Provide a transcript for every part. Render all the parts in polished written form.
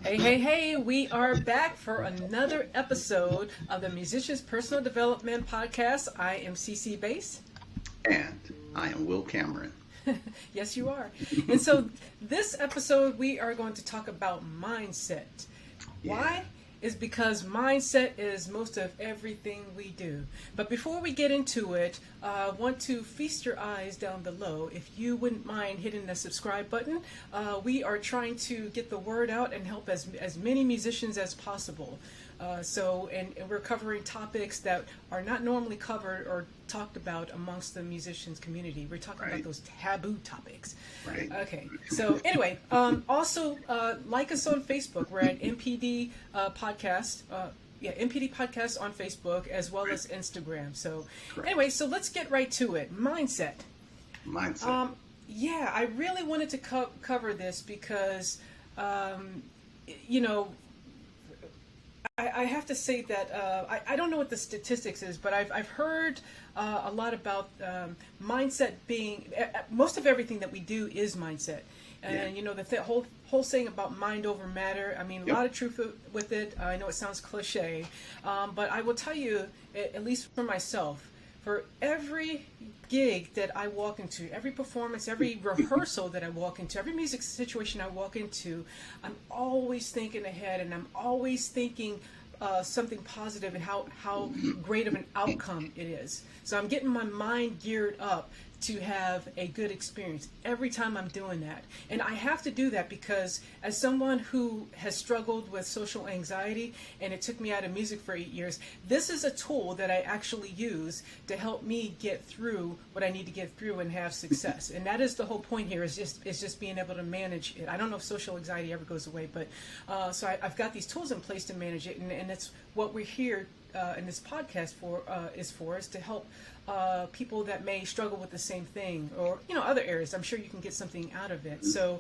Hey, hey, hey, we are back for another episode of the Musician's Personal Development Podcast. I am CC Bass. And I am Wil Cameron. Yes, you are. And so this episode, we are going to talk about mindset. Yeah. Why? Is because mindset is most of everything we do. But before we get into it, I want to feast your eyes down below. If you wouldn't mind hitting the subscribe button, we are trying to get the word out and help as many musicians as possible. And we're covering topics that are not normally covered or talked about amongst the musicians community. We're talking about those taboo topics. Right. Okay. So anyway, also like us on Facebook. We're at MPD Podcast. MPD Podcast on Facebook as well as Instagram. So anyway, so let's get right to it. Mindset. Yeah, I really wanted to cover this because, I have to say that I don't know what the statistics is, but I've heard a lot about mindset being most of everything that we do is mindset, and the whole saying about mind over matter. I mean, a lot of truth with it. I know it sounds cliche, but I will tell you, at least for myself, for every gig that I walk into, every performance, every rehearsal that I walk into, every music situation I walk into, I'm always thinking ahead, and I'm always thinking something positive and how great of an outcome it is. So I'm getting my mind geared up to have a good experience every time I'm doing that. And I have to do that because as someone who has struggled with social anxiety, and it took me out of music for 8 years, this is a tool that I actually use to help me get through what I need to get through and have success. And that is the whole point here, is just being able to manage it. I don't know if social anxiety ever goes away, but so I've got these tools in place to manage it, and that's what we're here in this podcast is to help people that may struggle with the same thing, or other areas. I'm sure you can get something out of it. So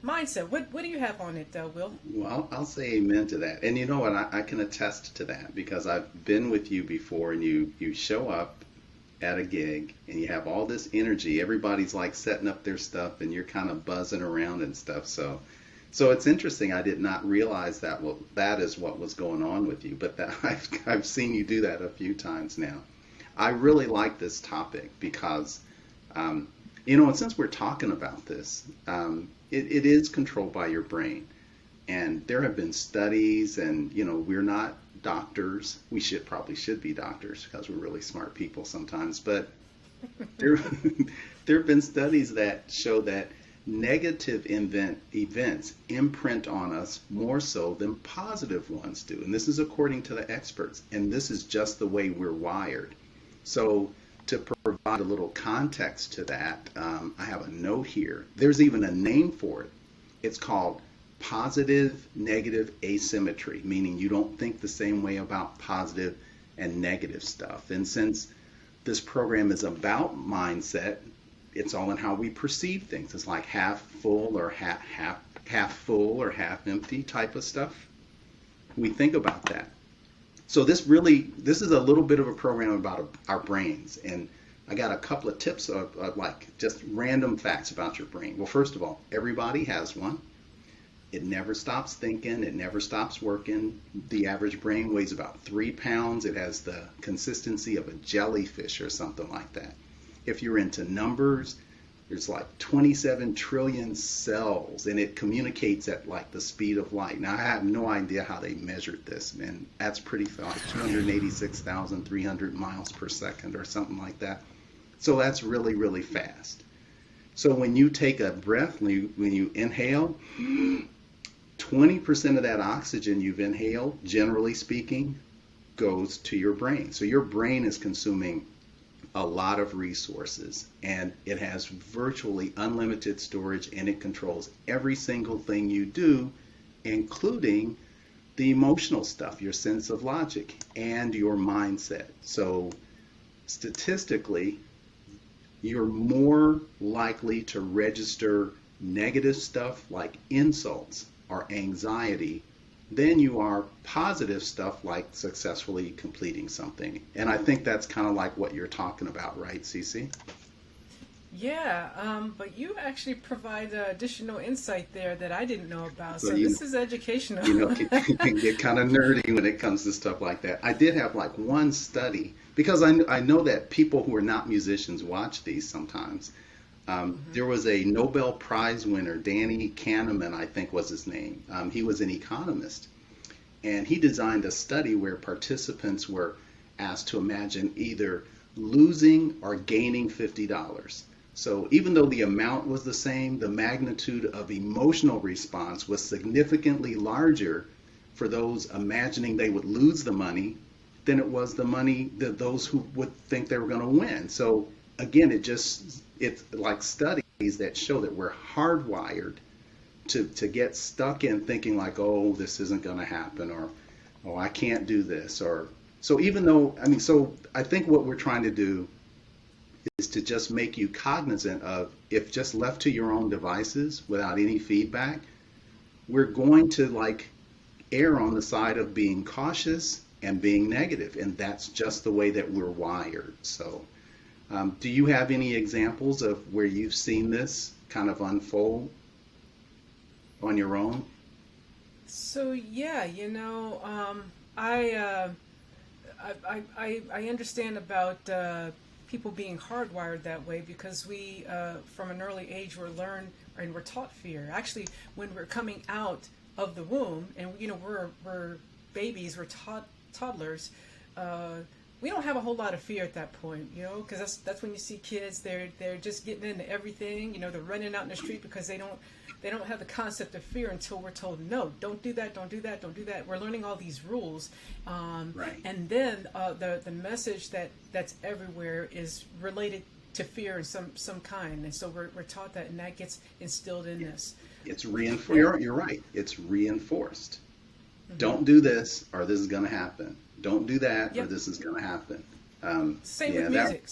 mindset, what do you have on it, Wil? Well, I'll say amen to that. And you know what, I can attest to that because I've been with you before, and you show up at a gig and you have all this energy. Everybody's like setting up their stuff and you're kind of buzzing around and stuff. So it's interesting. I did not realize that that is what was going on with you, but that I've seen you do that a few times now. I really like this topic because, and since we're talking about this, it is controlled by your brain. And there have been studies, and, we're not doctors. We probably should be doctors because we're really smart people sometimes. But there have been studies that show that negative events imprint on us more so than positive ones do. And this is according to the experts. And this is just the way we're wired. So to provide a little context to that, I have a note here. There's even a name for it. It's called positive negative asymmetry, meaning you don't think the same way about positive and negative stuff. And since this program is about mindset, it's all in how we perceive things. It's like half full or half full or half empty type of stuff. We think about that. So this is a little bit of a program about our brains, and I got a couple of tips of like just random facts about your brain. Well, first of all, everybody has one. It never stops thinking. It never stops working. The average brain weighs about 3 pounds. It has the consistency of a jellyfish or something like that. If you're into numbers, there's like 27 trillion cells, and it communicates at like the speed of light. Now, I have no idea how they measured this, and that's pretty fast, 286,300 miles per second or something like that. So that's really, really fast. So when you take a breath, when you inhale, 20% of that oxygen you've inhaled, generally speaking, goes to your brain. So your brain is consuming a lot of resources, and it has virtually unlimited storage, and it controls every single thing you do, including the emotional stuff, your sense of logic, and your mindset. So statistically, you're more likely to register negative stuff like insults or anxiety than you are positive stuff like successfully completing something. And I think that's kind of like what you're talking about, right, Cece? Yeah, but you actually provide additional insight there that I didn't know about. So So this is educational. can get kind of nerdy when it comes to stuff like that. I did have like one study because I know that people who are not musicians watch these sometimes. There was a Nobel Prize winner, Danny Kahneman, I think was his name. He was an economist, and he designed a study where participants were asked to imagine either losing or gaining $50. So even though the amount was the same, the magnitude of emotional response was significantly larger for those imagining they would lose the money than it was the money that those who would think they were going to win. So again, it's like studies that show that we're hardwired to get stuck in thinking like, oh, this isn't going to happen, or oh, I can't do this, or so even though so I think what we're trying to do is to just make you cognizant of, if just left to your own devices without any feedback, we're going to like err on the side of being cautious and being negative, and that's just the way that we're wired. So do you have any examples of where you've seen this kind of unfold on your own? So yeah, I understand about people being hardwired that way because we, from an early age, we're taught fear. Actually, when we're coming out of the womb, and we're babies, we're toddlers. We don't have a whole lot of fear at that point, because that's when you see kids. They're just getting into everything. They're running out in the street because they don't have the concept of fear until we're told, no, don't do that, don't do that, don't do that. We're learning all these rules, Right. and then the message that's everywhere is related to fear in some kind, and so we're taught that, and that gets instilled in us. It's reinforced. You're right. It's reinforced. Don't do this or this is going to happen. Don't do that or Yep. this is going to happen. Same Yeah, with music.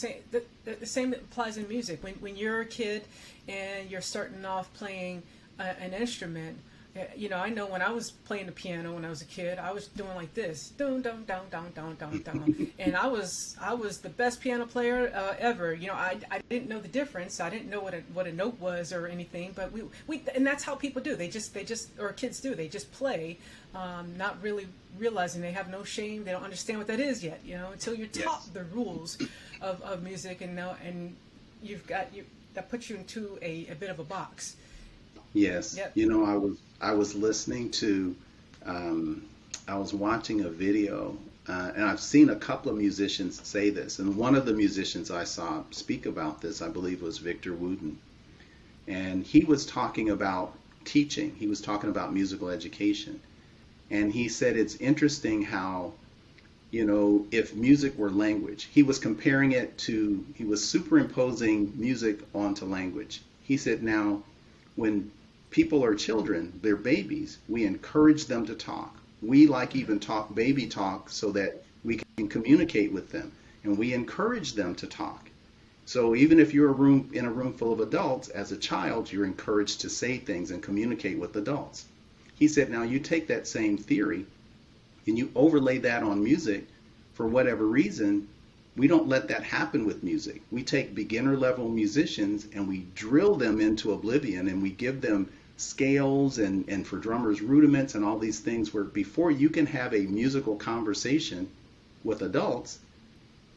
The same applies in music. When you're a kid and you're starting off playing an instrument, I know when I was playing the piano when I was a kid, I was doing like this, dun dun dun dun dun dun dun, and I was the best piano player ever. I didn't know the difference. I didn't know what a note was or anything. But we and that's how people do. They just or kids do. They just play, not really realizing they have no shame. They don't understand what that is yet. Until you're taught Yes. the rules of music, and that puts you into a bit of a box. Yes. Yep. I was listening to, I was watching a video, and I've seen a couple of musicians say this. And one of the musicians I saw speak about this, I believe, was Victor Wooten. And he was talking about teaching. He was talking about musical education. And he said it's interesting how, if music were language, he was he was superimposing music onto language. He said, now, when people are children, they're babies, we encourage them to talk. We even talk baby talk so that we can communicate with them. And we encourage them to talk. So even if you're in a room full of adults, as a child, you're encouraged to say things and communicate with adults. He said, now you take that same theory and you overlay that on music. For whatever reason, we don't let that happen with music. We take beginner level musicians and we drill them into oblivion, and we give them scales and for drummers rudiments and all these things, where before you can have a musical conversation with adults,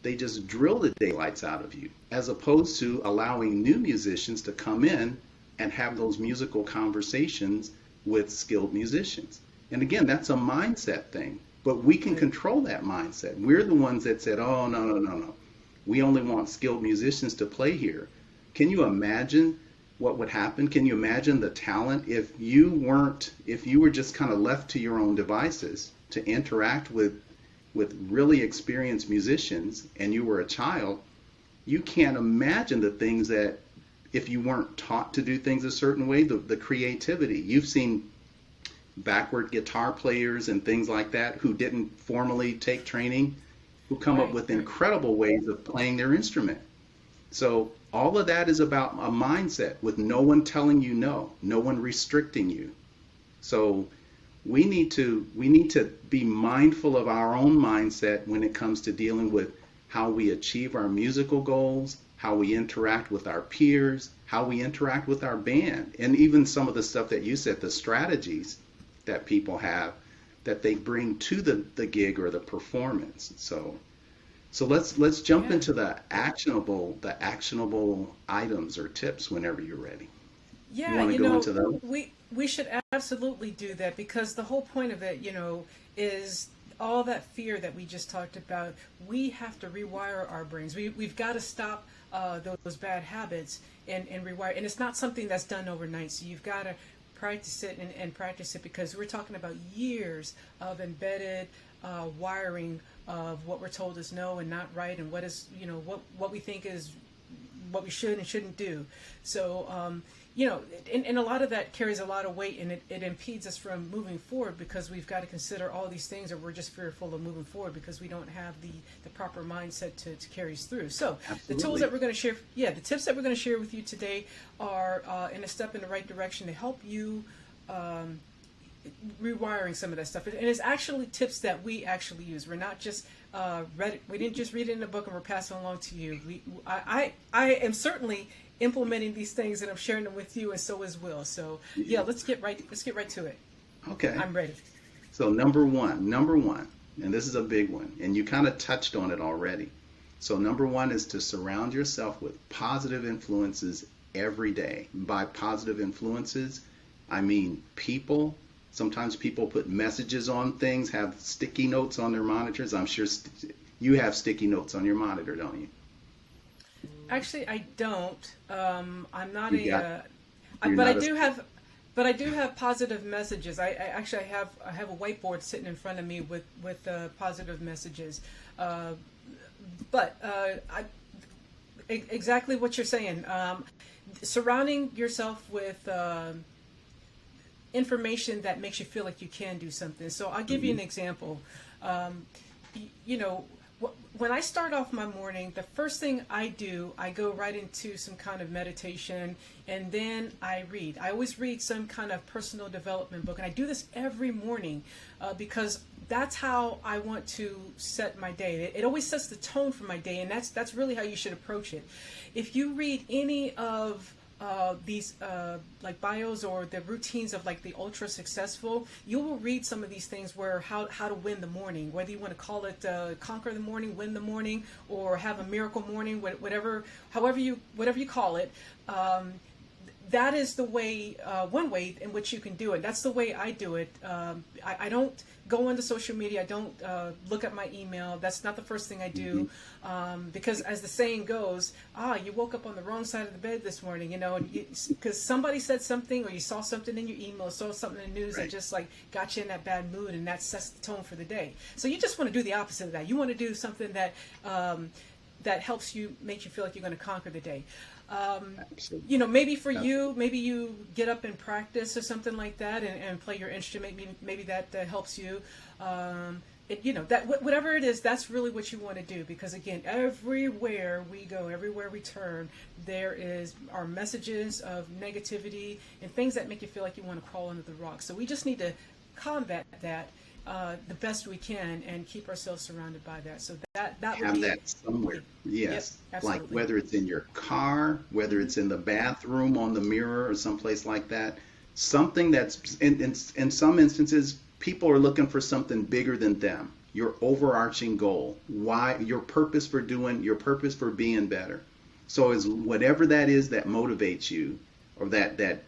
they just drill the daylights out of you, as opposed to allowing new musicians to come in and have those musical conversations with skilled musicians. And again, that's a mindset thing. But we can control that mindset. We're the ones that said, oh, no, no, no, no. We only want skilled musicians to play here. Can you imagine what would happen? Can you imagine the talent if you were just kind of left to your own devices to interact with really experienced musicians, and you were a child? You can't imagine the things that, if you weren't taught to do things a certain way, the creativity. You've seen backward guitar players and things like that who didn't formally take training, who come up with incredible ways of playing their instrument. So all of that is about a mindset, with no one telling you no one restricting you. So we need to be mindful of our own mindset when it comes to dealing with how we achieve our musical goals, how we interact with our peers, how we interact with our band, and even some of the stuff that you said, the strategies that people have that they bring to the gig or the performance. So let's jump into the actionable items or tips whenever you're ready. You Yeah, want to go into those? we should absolutely do that, because the whole point of it, is all that fear that we just talked about. We have to rewire our brains. We've got to stop those bad habits and rewire. And it's not something that's done overnight. So you've got to practice it and practice it, because we're talking about years of embedded wiring of what we're told is no and not right, and what is, what we think is what we should and shouldn't do. So, and a lot of that carries a lot of weight, and it impedes us from moving forward, because we've got to consider all these things, or we're just fearful of moving forward because we don't have the proper mindset to carry us through. So the tools that we're going to share, the tips that we're going to share with you today are in a step in the right direction to help you rewiring some of that stuff. And it's actually tips that we actually use. We're not just we didn't just read it in a book and we're passing along to you. I am certainly implementing these things, and I'm sharing them with you, and so is Will. So let's get right to it. Okay. I'm ready. So number one, and this is a big one, and you kind of touched on it already. So number one is to surround yourself with positive influences every day. By positive influences, I mean people. Sometimes people put messages on things, have sticky notes on their monitors. I'm sure you have sticky notes on your monitor, don't you? Actually, I don't. I'm not but I do have positive messages. I actually have a whiteboard sitting in front of me with positive messages. Exactly what you're saying. Surrounding yourself with information that makes you feel like you can do something. So I'll give you an example. When I start off my morning, the first thing I do, I go right into some kind of meditation, and then I read. I always read some kind of personal development book, and I do this every morning because that's how I want to set my day. It always sets the tone for my day, and that's really how you should approach it. If you read any of these like bios or the routines of like the ultra successful, you will read some of these things where how to win the morning, whether you want to call it conquer the morning, win the morning, or have a miracle morning, whatever you call it. That is the way, one way in which you can do it. That's the way I do it. I don't go into social media. I don't look at my email. That's not the first thing I do, because as the saying goes, you woke up on the wrong side of the bed this morning, because somebody said something, or you saw something in your email, or saw something in the news that just like got you in that bad mood, and that sets the tone for the day. So you just want to do the opposite of that. You want to do something that that helps you, makes you feel like you're going to conquer the day. Maybe for you, maybe you get up and practice or something like that, and play your instrument. Maybe that helps you. Whatever it is, that's really what you want to do, because again, everywhere we go, everywhere we turn, there are messages of negativity and things that make you feel like you want to crawl under the rocks. So we just need to combat that the best we can and keep ourselves surrounded by that. So that have would be, that somewhere. Yes. Yep, like whether it's in your car, whether it's in the bathroom, on the mirror, or someplace like that. Something that's in some instances, people are looking for something bigger than them. Your overarching goal, why, your purpose for being better. So is whatever that is that motivates you, or that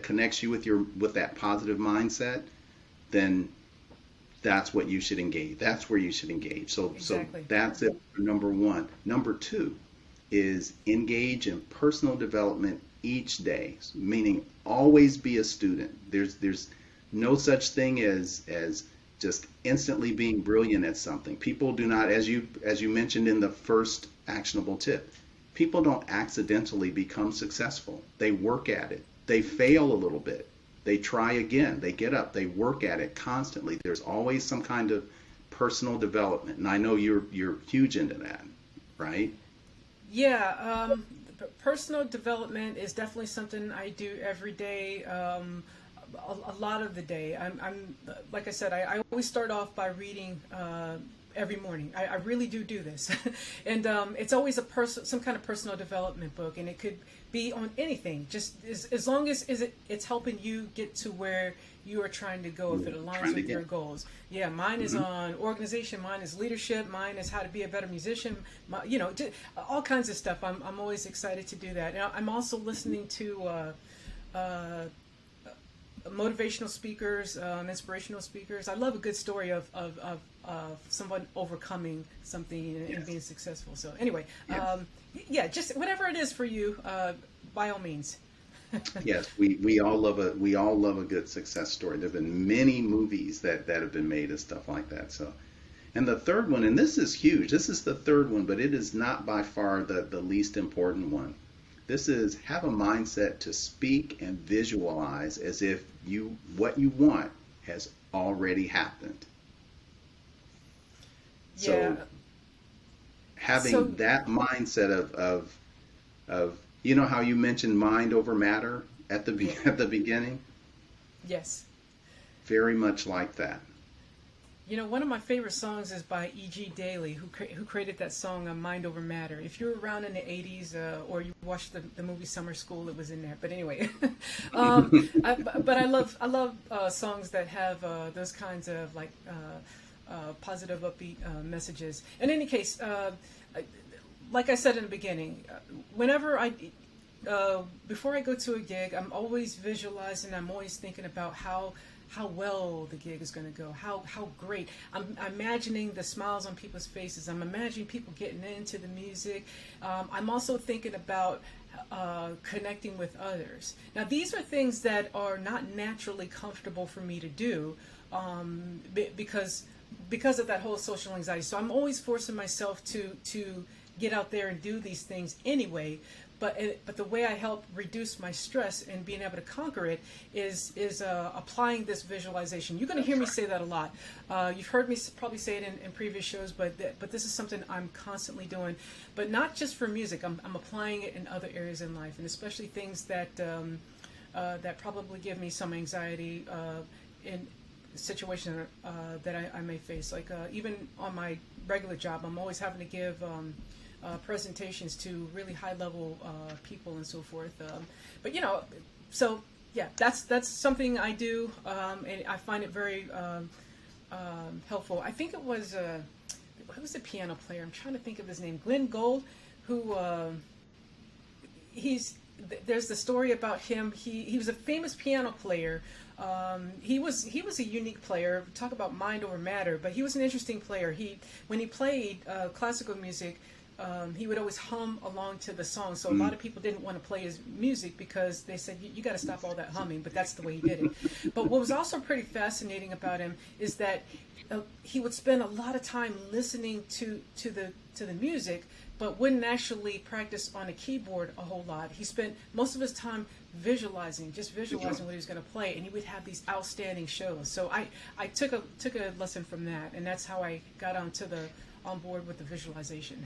connects you with that positive mindset, then that's what you should engage. That's where you should engage. Exactly. So that's it for number one. Number two is engage in personal development each day, meaning always be a student. There's no such thing as just instantly being brilliant at something. People do not, as you mentioned in the first actionable tip, people don't accidentally become successful. They work at it. They fail a little bit. They try again. They get up. They work at it constantly. There's always some kind of personal development, and I know you're huge into that, right? Yeah, personal development is definitely something I do every day. A lot of the day. I'm like I said, I always start off by reading every morning. I really do this, and it's always some kind of personal development book, and it could be on anything. Just as long as it's helping you get to where you are trying to go, if it aligns with your goals. Yeah, mine is on organization. Mine is leadership. Mine is how to be a better musician. All kinds of stuff. I'm always excited to do that. And I'm also listening to motivational speakers, inspirational speakers. I love a good story of someone overcoming something and being successful. So anyway, just whatever it is for you, by all means. Yes, we all love a good success story. There have been many movies that have been made and stuff like that. So, and the third one, and this is huge. This is the third one, but it is not by far the least important one. This is have a mindset to speak and visualize as if what you want has already happened. So having that mindset of you know how you mentioned mind over matter at the beginning? Yes. Very much like that. You know, one of my favorite songs is by E.G. Daily, who created that song Mind Over Matter. If you're around in the 80s or you watched the movie Summer School, it was in there. But anyway, but I love songs that have those kinds of positive, upbeat messages. In any case, like I said in the beginning, whenever before I go to a gig, I'm always visualizing. I'm always thinking about how well the gig is going to go, how great. I'm imagining the smiles on people's faces. I'm imagining people getting into the music. I'm also thinking about connecting with others. Now, these are things that are not naturally comfortable for me to do because of that whole social anxiety. So I'm always forcing myself to get out there and do these things anyway. But the way I help reduce my stress and being able to conquer it is applying this visualization. You're going to hear me say that a lot. You've heard me probably say it in previous shows, but this is something I'm constantly doing. But not just for music. I'm applying it in other areas in life, and especially things that probably give me some anxiety in situations that I may face. Like even on my regular job, I'm always having to give presentations to really high-level people and so forth. But so yeah, that's something I do, and I find it very helpful. I think it was who was the piano player? I'm trying to think of his name. Glenn Gould, who there's the story about him. He was a famous piano player. He was a unique player. Talk about mind over matter, but he was an interesting player. When he played classical music, he would always hum along to the song. So a lot of people didn't want to play his music because they said, you got to stop all that humming, but that's the way he did it. But what was also pretty fascinating about him is that he would spend a lot of time listening to the music, but wouldn't actually practice on a keyboard a whole lot. He spent most of his time visualizing what he was going to play, and he would have these outstanding shows. So I took a lesson from that, and that's how I got on board with the visualization.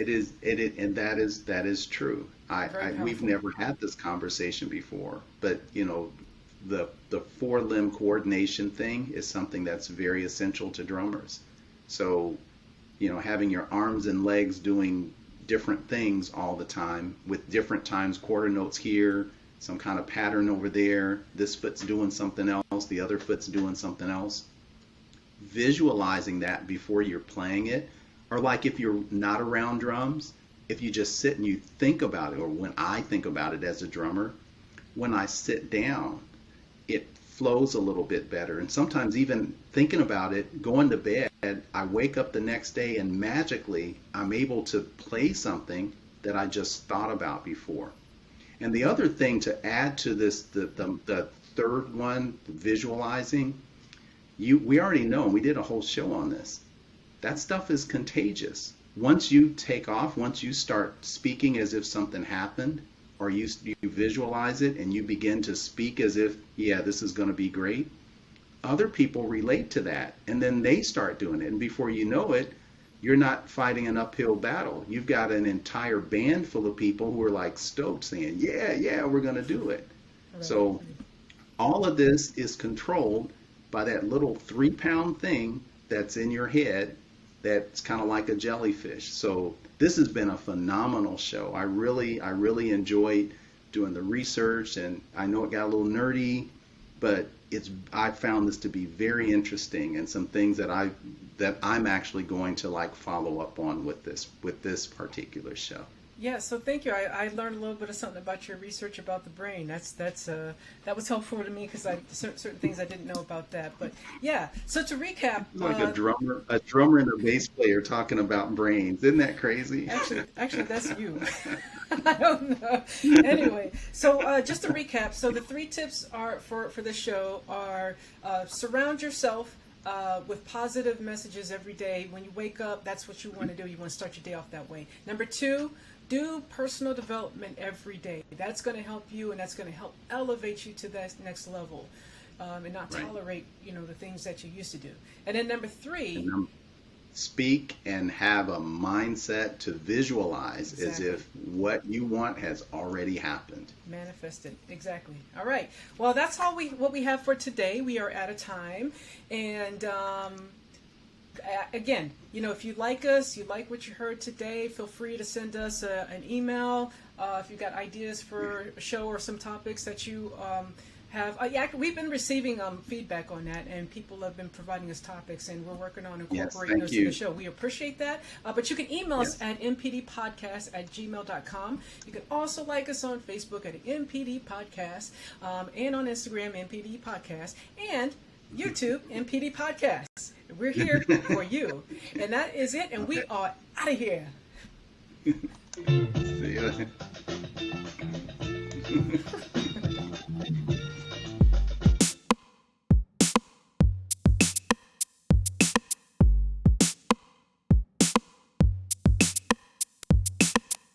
And that is true. We've never had this conversation before, but the four limb coordination thing is something that's very essential to drummers. So, having your arms and legs doing different things all the time with different times, quarter notes here, some kind of pattern over there, this foot's doing something else, the other foot's doing something else. Visualizing that before you're playing it, or like if you're not around drums, if you just sit and you think about it, or when I think about it as a drummer, when I sit down, it flows a little bit better. And sometimes even thinking about it, going to bed, I wake up the next day and magically I'm able to play something that I just thought about before. And the other thing to add to this, the third one, visualizing, we already know, and we did a whole show on this, that stuff is contagious. Once you take off, once you start speaking as if something happened, or you visualize it and you begin to speak as if, yeah, this is going to be great, other people relate to that, and then they start doing it. And before you know it, you're not fighting an uphill battle. You've got an entire band full of people who are like stoked saying, yeah, we're going to do it. Right. So all of this is controlled by that little 3-pound thing that's in your head that's kind of like a jellyfish. So this has been a phenomenal show. I really enjoyed doing the research, and I know it got a little nerdy, but I found this to be very interesting, and some things that I'm actually going to like follow up on with this particular show. Yeah, so thank you. I learned a little bit of something about your research about the brain. That was helpful to me because certain things I didn't know about that. But yeah, so to recap, Like a drummer and a bass player talking about brains. Isn't that crazy? actually, that's you. I don't know. Anyway, so just to recap, so the 3 tips are for this show are surround yourself with positive messages every day. When you wake up, that's what you want to do. You want to start your day off that way. Number 2, do personal development every day. That's going to help you, and that's going to help elevate you to that next level, and not Right. tolerate the things that you used to do. And then number 3, Speak and have a mindset to visualize as Exactly. if what you want has already happened. manifested. Exactly. All right. Well, that's what we have for today. We are out of time, and again, if you like us, you like what you heard today, feel free to send us an email if you've got ideas for a show or some topics that you have. We've been receiving feedback on that, and people have been providing us topics, and we're working on incorporating thank those in the you. show. We appreciate that. But you can email us Yes. at mpdpodcast@gmail.com. You can also like us on Facebook at MPD Podcast, and on Instagram, MPD Podcast, and YouTube, MPD Podcast. We're here for you. And that is it, and we are out of here. See ya.